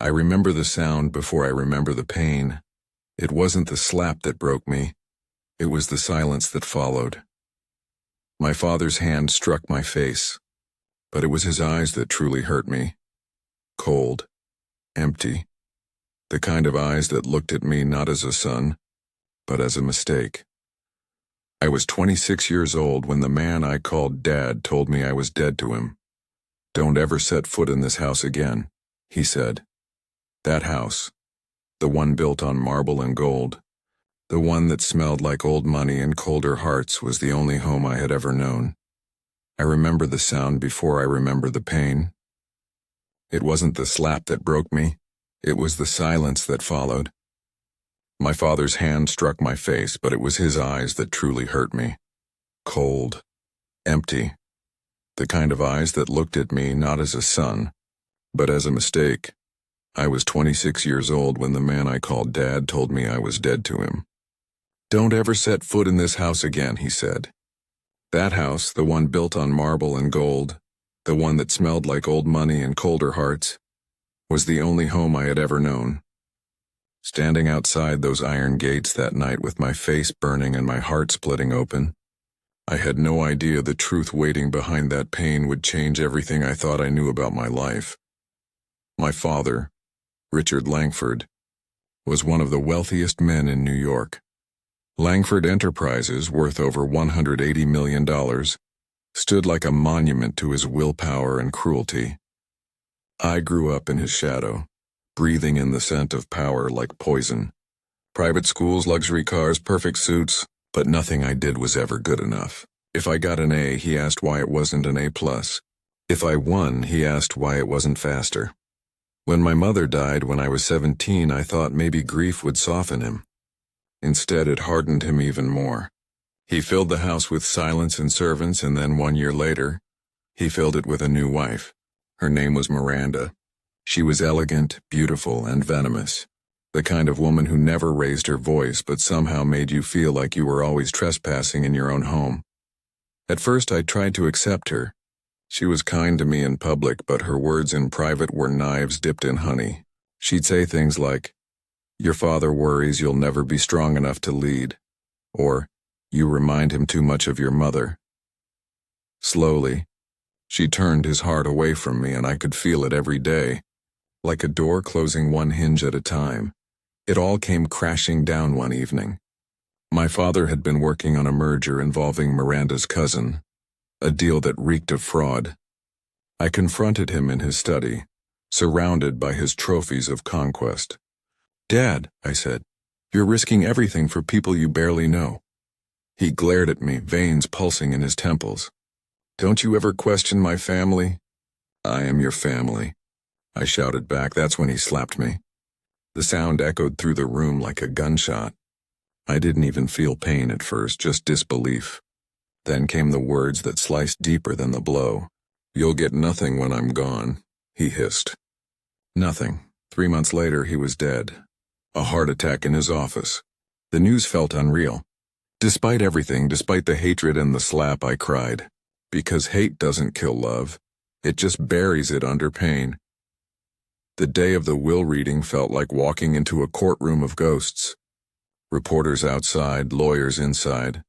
I remember the sound before I remember the pain. It wasn't the slap that broke me. It was the silence that followed. My father's hand struck my face, but it was his eyes that truly hurt me. Cold, empty, the kind of eyes that looked at me not as a son, but as a mistake. I was 26 years old when the man I called Dad told me I was dead to him. "Don't ever set foot in this house again," he said. That house, the one built on marble and gold, the one that smelled like old money and colder hearts, was the only home I had ever known. I remember the sound before I remember the pain. It wasn't the slap that broke me. It was the silence that followed. My father's hand struck my face, but it was his eyes that truly hurt me. Cold, empty, the kind of eyes that looked at me not as a son, but as a mistake. I was 26 years old when the man I called Dad told me I was dead to him. "Don't ever set foot in this house again," he said. That house, the one built on marble and gold, the one that smelled like old money and colder hearts, was the only home I had ever known. Standing outside those iron gates that night with my face burning and my heart splitting open, I had no idea the truth waiting behind that pain would change everything I thought I knew about my life. My father, Richard Langford, was one of the wealthiest men in New York. Langford Enterprises, worth over $180 million, stood like a monument to his willpower and cruelty. I grew up in his shadow, breathing in the scent of power like poison. Private schools, luxury cars, perfect suits, but nothing I did was ever good enough. If I got an A, he asked why it wasn't an A+. If I won, he asked why it wasn't faster. When my mother died when I was 17, I thought maybe grief would soften him. Instead, it hardened him even more. He filled the house with silence and servants, and then 1 year later, he filled it with a new wife. Her name was Miranda. She was elegant, beautiful, and venomous. The kind of woman who never raised her voice but somehow made you feel like you were always trespassing in your own home. At first, I tried to accept her. She was kind to me in public, but her words in private were knives dipped in honey. She'd say things like, "Your father worries you'll never be strong enough to lead," or, "You remind him too much of your mother." Slowly, she turned his heart away from me, and I could feel it every day, like a door closing one hinge at a time. It all came crashing down one evening. My father had been working on a merger involving Miranda's cousin, a deal that reeked of fraud. I confronted him in his study, surrounded by his trophies of conquest. "Dad," I said, "you're risking everything for people you barely know." He glared at me, veins pulsing in his temples. "Don't you ever question my family?" "I am your family," I shouted back. That's when he slapped me. The sound echoed through the room like a gunshot. I didn't even feel pain at first, just disbelief. Then came the words that sliced deeper than the blow. "You'll get nothing when I'm gone," he hissed. Nothing. 3 months later, he was dead. A heart attack in his office. The news felt unreal. Despite everything, despite the hatred and the slap, I cried. Because hate doesn't kill love. It just buries it under pain. The day of the will reading felt like walking into a courtroom of ghosts. Reporters outside, lawyers inside.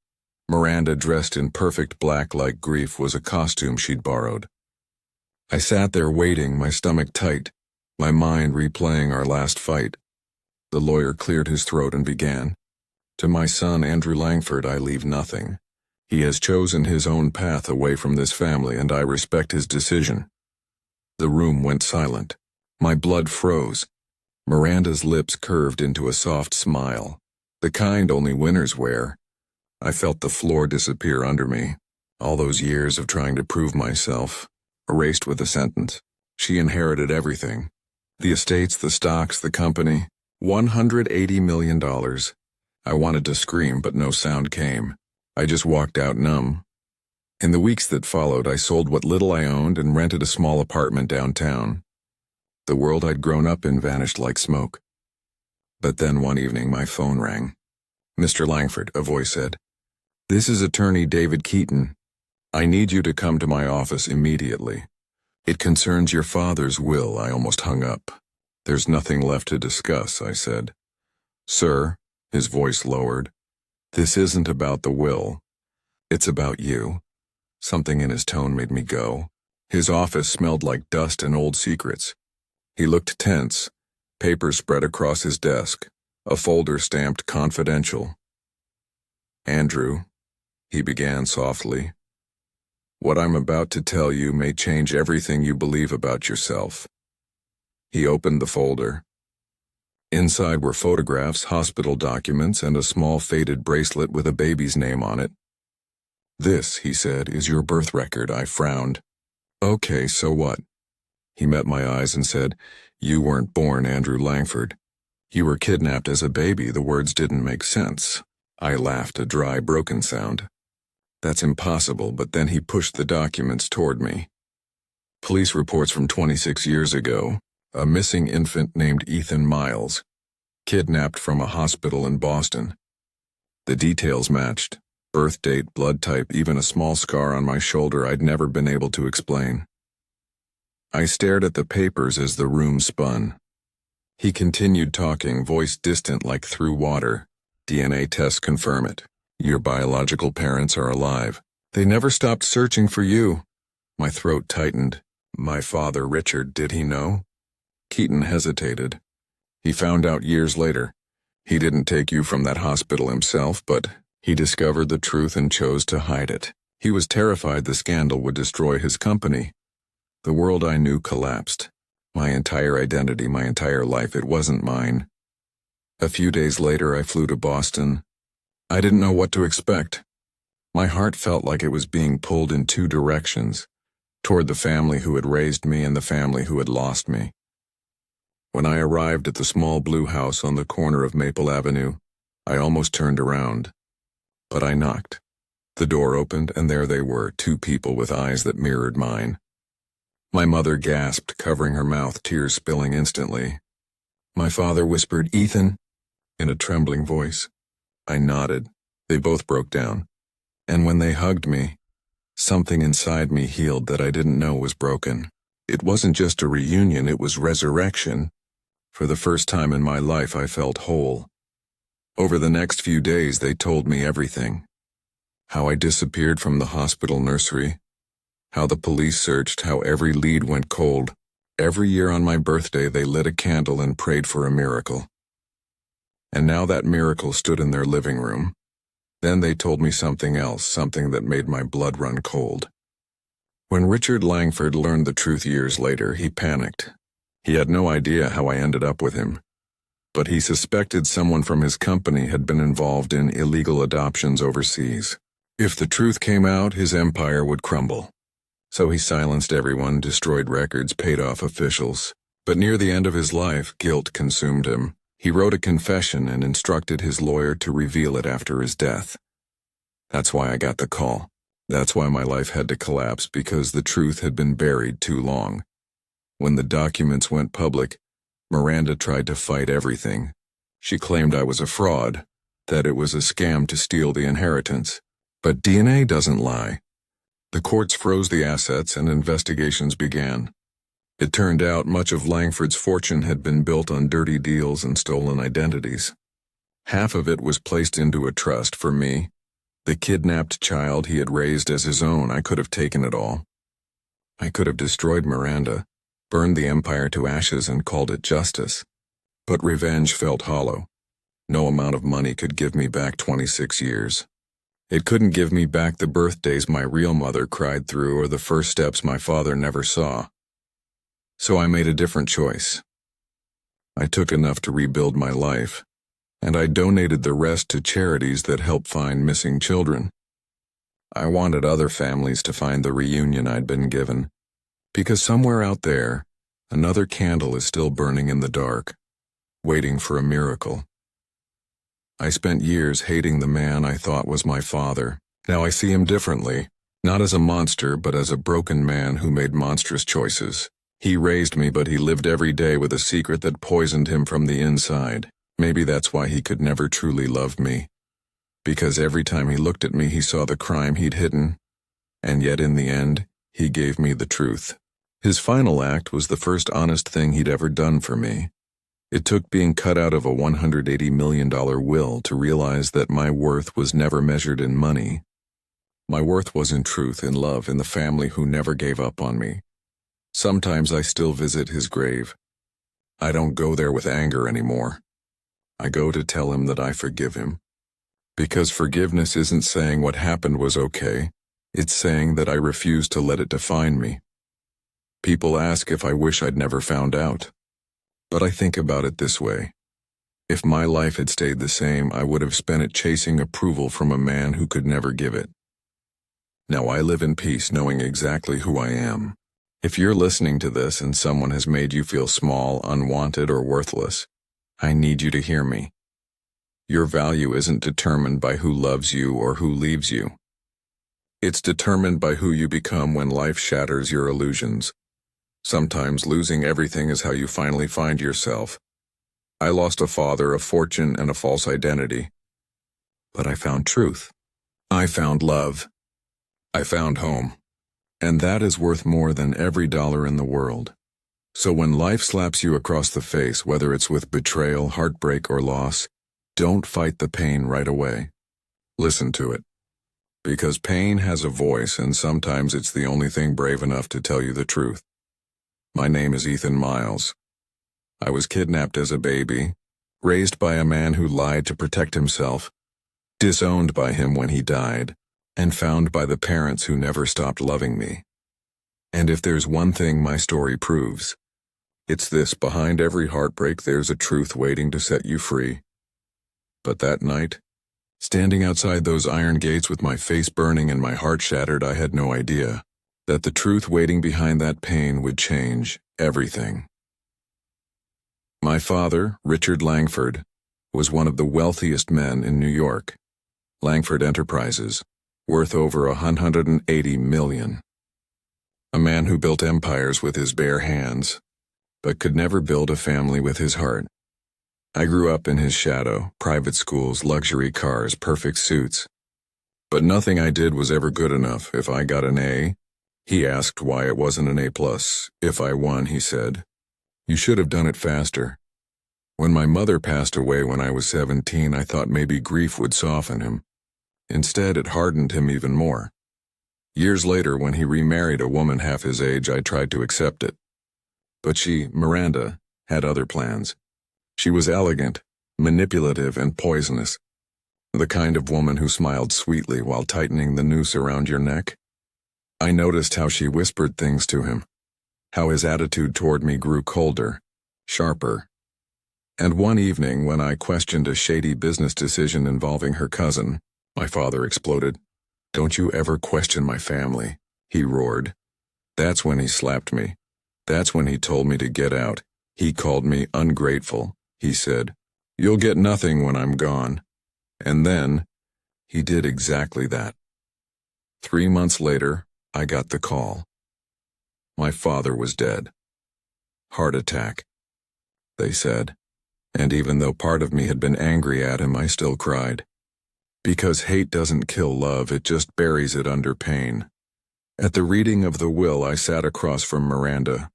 Miranda, dressed in perfect black like grief, was a costume she'd borrowed. I sat there waiting, my stomach tight, my mind replaying our last fight. The lawyer cleared his throat and began. "To my son, Andrew Langford, I leave nothing. He has chosen his own path away from this family, and I respect his decision." The room went silent. My blood froze. Miranda's lips curved into a soft smile, the kind only winners wear. I felt the floor disappear under me. All those years of trying to prove myself, erased with a sentence. She inherited everything. The estates, the stocks, the company. $180 million. I wanted to scream, but no sound came. I just walked out numb. In the weeks that followed, I sold what little I owned and rented a small apartment downtown. The world I'd grown up in vanished like smoke. But then one evening my phone rang. "Mr. Langford," a voice said. "This is attorney David Keaton. I need you to come to my office immediately. It concerns your father's will." I almost hung up. There's nothing left to discuss, I said. Sir, his voice lowered, this isn't about the will. It's about you. Something in his tone made me go. His office smelled like dust and old secrets. He looked tense, papers spread across his desk, a folder stamped confidential. Andrew, he began softly, what I'm about to tell you may change everything you believe about yourself. He opened the folder. Inside were photographs, hospital documents, and a small faded bracelet with a baby's name on it. This, he said, is your birth record. I frowned. Okay, so what? He met my eyes and said, you weren't born Andrew Langford. You were kidnapped as a baby. The words didn't make sense. I laughed, a dry, broken sound. That's impossible, but then he pushed the documents toward me. Police reports from 26 years ago. A missing infant named Ethan Miles, kidnapped from a hospital in Boston. The details matched. Birth date, blood type, even a small scar on my shoulder I'd never been able to explain. I stared at the papers as the room spun. He continued talking, voice distant like through water. DNA tests confirm it. Your biological parents are alive. They never stopped searching for you. My throat tightened. My father, Richard, did he know? Keaton hesitated. He found out years later. He didn't take you from that hospital himself, but he discovered the truth and chose to hide it. He was terrified the scandal would destroy his company. The world I knew collapsed. My entire identity, my entire life, it wasn't mine. A few days later, I flew to Boston. I didn't know what to expect. My heart felt like it was being pulled in two directions, toward the family who had raised me and the family who had lost me. When I arrived at the small blue house on the corner of Maple Avenue, I almost turned around. But I knocked. The door opened, and there they were, two people with eyes that mirrored mine. My mother gasped, covering her mouth, tears spilling instantly. My father whispered, Ethan, in a trembling voice. I nodded. They both broke down. And when they hugged me, something inside me healed that I didn't know was broken. It wasn't just a reunion, it was resurrection. For the first time in my life, I felt whole. Over the next few days, they told me everything. How I disappeared from the hospital nursery. How the police searched, how every lead went cold. Every year on my birthday, they lit a candle and prayed for a miracle. And now that miracle stood in their living room. Then they told me something else, something that made my blood run cold. When Richard Langford learned the truth years later, he panicked. He had no idea how I ended up with him. But he suspected someone from his company had been involved in illegal adoptions overseas. If the truth came out, his empire would crumble. So he silenced everyone, destroyed records, paid off officials. But near the end of his life, guilt consumed him. He wrote a confession and instructed his lawyer to reveal it after his death. That's why I got the call. That's why my life had to collapse, because the truth had been buried too long. When the documents went public, Miranda tried to fight everything. She claimed I was a fraud, that it was a scam to steal the inheritance. But DNA doesn't lie. The courts froze the assets and investigations began. It turned out much of Langford's fortune had been built on dirty deals and stolen identities. Half of it was placed into a trust for me. The kidnapped child he had raised as his own. I could have taken it all. I could have destroyed Miranda, burned the empire to ashes and called it justice. But revenge felt hollow. No amount of money could give me back 26 years. It couldn't give me back the birthdays my real mother cried through or the first steps my father never saw. So I made a different choice. I took enough to rebuild my life, and I donated the rest to charities that help find missing children. I wanted other families to find the reunion I'd been given, because somewhere out there, another candle is still burning in the dark, waiting for a miracle. I spent years hating the man I thought was my father. Now I see him differently, not as a monster, but as a broken man who made monstrous choices. He raised me, but he lived every day with a secret that poisoned him from the inside. Maybe that's why he could never truly love me. Because every time he looked at me, he saw the crime he'd hidden. And yet in the end, he gave me the truth. His final act was the first honest thing he'd ever done for me. It took being cut out of a $180 million will to realize that my worth was never measured in money. My worth was in truth, in love, in the family who never gave up on me. Sometimes I still visit his grave. I don't go there with anger anymore. I go to tell him that I forgive him. Because forgiveness isn't saying what happened was okay, it's saying that I refuse to let it define me. People ask if I wish I'd never found out. But I think about it this way. If my life had stayed the same, I would have spent it chasing approval from a man who could never give it. Now I live in peace knowing exactly who I am. If you're listening to this and someone has made you feel small, unwanted, or worthless, I need you to hear me. Your value isn't determined by who loves you or who leaves you. It's determined by who you become when life shatters your illusions. Sometimes losing everything is how you finally find yourself. I lost a father, a fortune, and a false identity. But I found truth. I found love. I found home. And that is worth more than every dollar in the world. So when life slaps you across the face, whether it's with betrayal, heartbreak, or loss, don't fight the pain right away. Listen to it. Because pain has a voice, and sometimes it's the only thing brave enough to tell you the truth. My name is Ethan Miles. I was kidnapped as a baby, raised by a man who lied to protect himself, disowned by him when he died, and found by the parents who never stopped loving me. And if there's one thing my story proves, it's this: behind every heartbreak there's a truth waiting to set you free. But that night, standing outside those iron gates with my face burning and my heart shattered, I had no idea that the truth waiting behind that pain would change everything. My father, Richard Langford, was one of the wealthiest men in New York. Langford Enterprises, worth over $180 million. A man who built empires with his bare hands, but could never build a family with his heart. I grew up in his shadow: private schools, luxury cars, perfect suits. But nothing I did was ever good enough. If I got an A, he asked why it wasn't an A+. If I won, he said, "You should have done it faster." When my mother passed away when I was 17, I thought maybe grief would soften him. Instead, it hardened him even more. Years later, when he remarried a woman half his age, I tried to accept it. But she, Miranda, had other plans. She was elegant, manipulative, and poisonous. The kind of woman who smiled sweetly while tightening the noose around your neck. I noticed how she whispered things to him, how his attitude toward me grew colder, sharper. And one evening, when I questioned a shady business decision involving her cousin, my father exploded. "Don't you ever question my family," he roared. That's when he slapped me. That's when he told me to get out. He called me ungrateful. He said, "You'll get nothing when I'm gone." And then, he did exactly that. 3 months later, I got the call. My father was dead. Heart attack, they said. And even though part of me had been angry at him, I still cried. Because hate doesn't kill love, it just buries it under pain. At the reading of the will, I sat across from Miranda.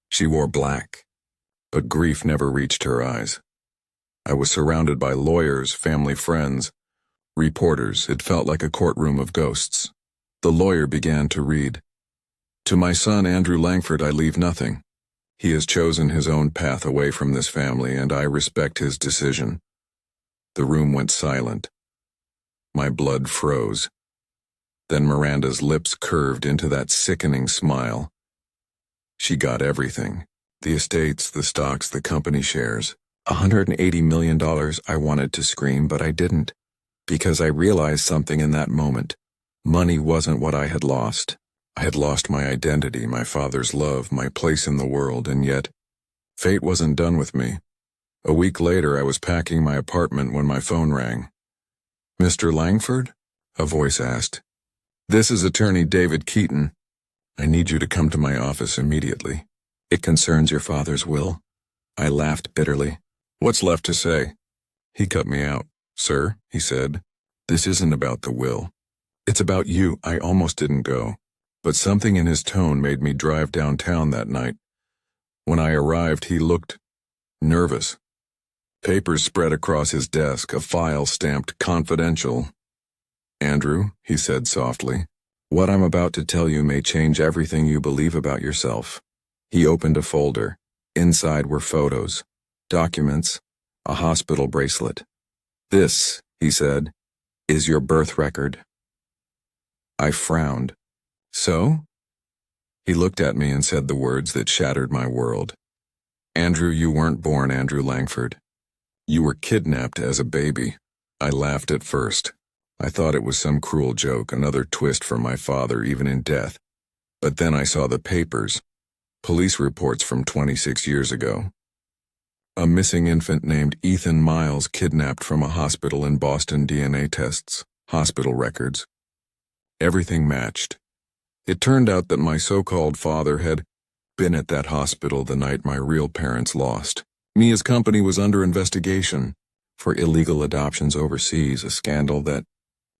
She wore black, but grief never reached her eyes. I was surrounded by lawyers, family friends, reporters. It felt like a courtroom of ghosts. The lawyer began to read. "To my son, Andrew Langford, I leave nothing. He has chosen his own path away from this family, and I respect his decision." The room went silent. My blood froze. Then Miranda's lips curved into that sickening smile. She got everything. The estates, the stocks, the company shares. $180 million. I wanted to scream, but I didn't. Because I realized something in that moment. Money wasn't what I had lost. I had lost my identity, my father's love, my place in the world, and yet, fate wasn't done with me. A week later, I was packing my apartment when my phone rang. "Mr. Langford?" a voice asked. "This is Attorney David Keaton. I need you to come to my office immediately. It concerns your father's will." I laughed bitterly. "What's left to say?" He cut me out. "Sir," he said, "this isn't about the will. It's about you." I almost didn't go. but something in his tone made me drive downtown that night. When I arrived, he looked nervous. Papers spread across his desk, a file stamped confidential. "Andrew," he said softly, "what I'm about to tell you may change everything you believe about yourself." He opened a folder. Inside were photos, documents, a hospital bracelet. "This," he said, "is your birth record." I frowned. "So?" He looked at me and said the words that shattered my world. "Andrew, you weren't born Andrew Langford. You were kidnapped as a baby." I laughed at first. I thought it was some cruel joke, another twist for my father even in death. But then I saw the papers, police reports from 26 years ago. A missing infant named Ethan Miles kidnapped from a hospital in Boston, DNA tests, hospital records. Everything matched. It turned out that my so-called father had been at that hospital the night my real parents lost. Mia's company was under investigation for illegal adoptions overseas, a scandal that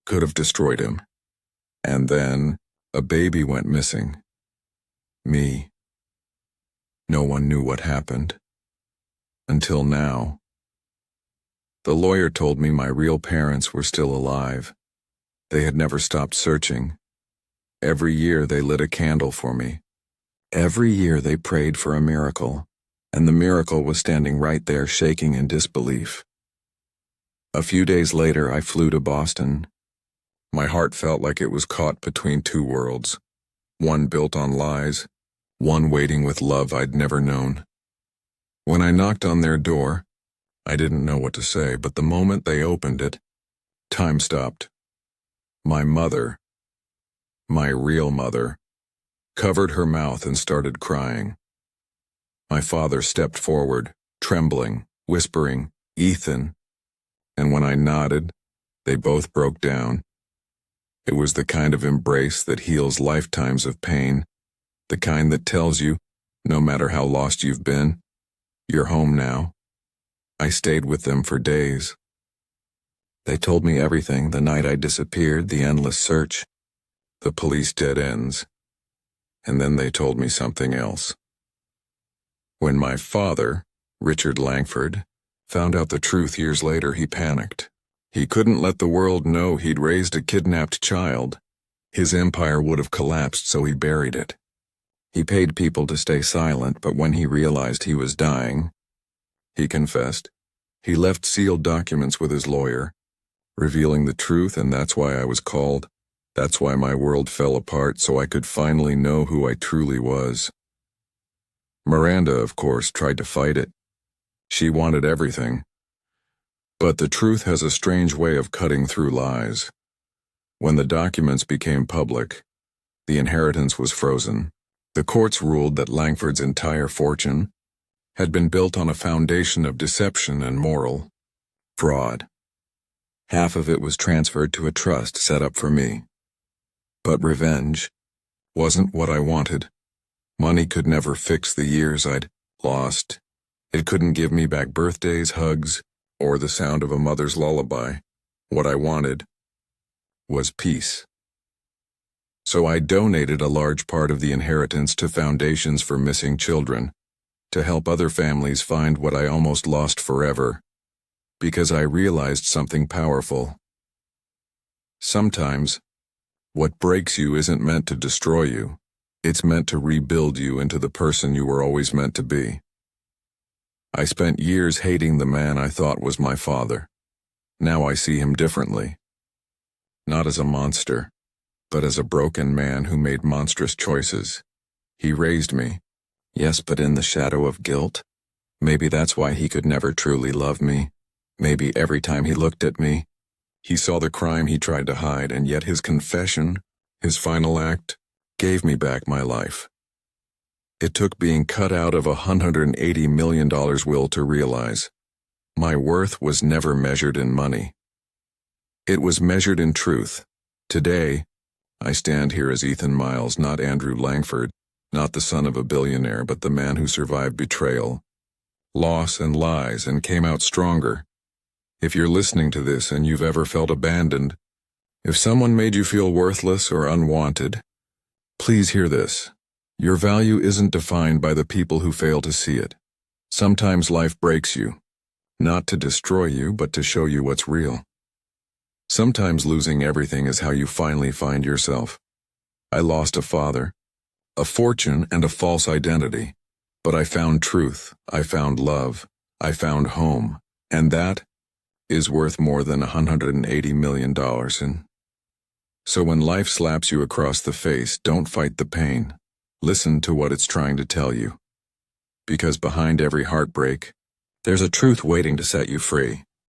could have destroyed him. And then a baby went missing. Me. No one knew what happened. Until now. The lawyer told me my real parents were still alive. They had never stopped searching. Every year they lit a candle for me. Every year they prayed for a miracle, and the miracle was standing right there shaking in disbelief. A few days later I flew to Boston. My heart felt like it was caught between two worlds, one built on lies, one waiting with love I'd never known. When I knocked on their door, I didn't know what to say, but the moment they opened it, time stopped. My mother, my real mother, covered her mouth and started crying. My father stepped forward, trembling, whispering, "Ethan," and when I nodded, they both broke down. It was the kind of embrace that heals lifetimes of pain, the kind that tells you, no matter how lost you've been, you're home now. I stayed with them for days. They told me everything, the night I disappeared, the endless search, the police dead ends. And then they told me something else. When my father, Richard Langford, found out the truth years later, he panicked. He couldn't let the world know he'd raised a kidnapped child. His empire would have collapsed, so he buried it. He paid people to stay silent, but when he realized he was dying, he confessed. He left sealed documents with his lawyer, revealing the truth, and that's why I was called. That's why my world fell apart, so I could finally know who I truly was. Miranda, of course, tried to fight it. She wanted everything. But the truth has a strange way of cutting through lies. When the documents became public, the inheritance was frozen. The courts ruled that Langford's entire fortune had been built on a foundation of deception and moral fraud. Half of it was transferred to a trust set up for me. But revenge wasn't what I wanted. Money could never fix the years I'd lost. It couldn't give me back birthdays, hugs, or the sound of a mother's lullaby. What I wanted was peace. So I donated a large part of the inheritance to foundations for missing children, to help other families find what I almost lost forever, because I realized something powerful. Sometimes, what breaks you isn't meant to destroy you. It's meant to rebuild you into the person you were always meant to be. I spent years hating the man I thought was my father. Now I see him differently. Not as a monster, but as a broken man who made monstrous choices. He raised me. Yes, but in the shadow of guilt. Maybe that's why he could never truly love me. Maybe every time he looked at me, he saw the crime he tried to hide, and yet his confession, his final act, gave me back my life. It took being cut out of $180 million will to realize my worth was never measured in money. It was measured in truth. Today, I stand here as Ethan Miles, not Andrew Langford, not the son of a billionaire, but the man who survived betrayal, loss, and lies and came out stronger. If you're listening to this and you've ever felt abandoned, if someone made you feel worthless or unwanted, Please hear this. Your value isn't defined by the people who fail to see it. Sometimes life breaks you, not to destroy you, but to show you what's real. Sometimes losing everything is how you finally find yourself. I lost a father, a fortune, and a false identity. But I found truth, I found love, I found home, and that is worth more than $180 million. So when life slaps you across the face, don't fight the pain. Listen to what it's trying to tell you. Because behind every heartbreak, there's a truth waiting to set you free.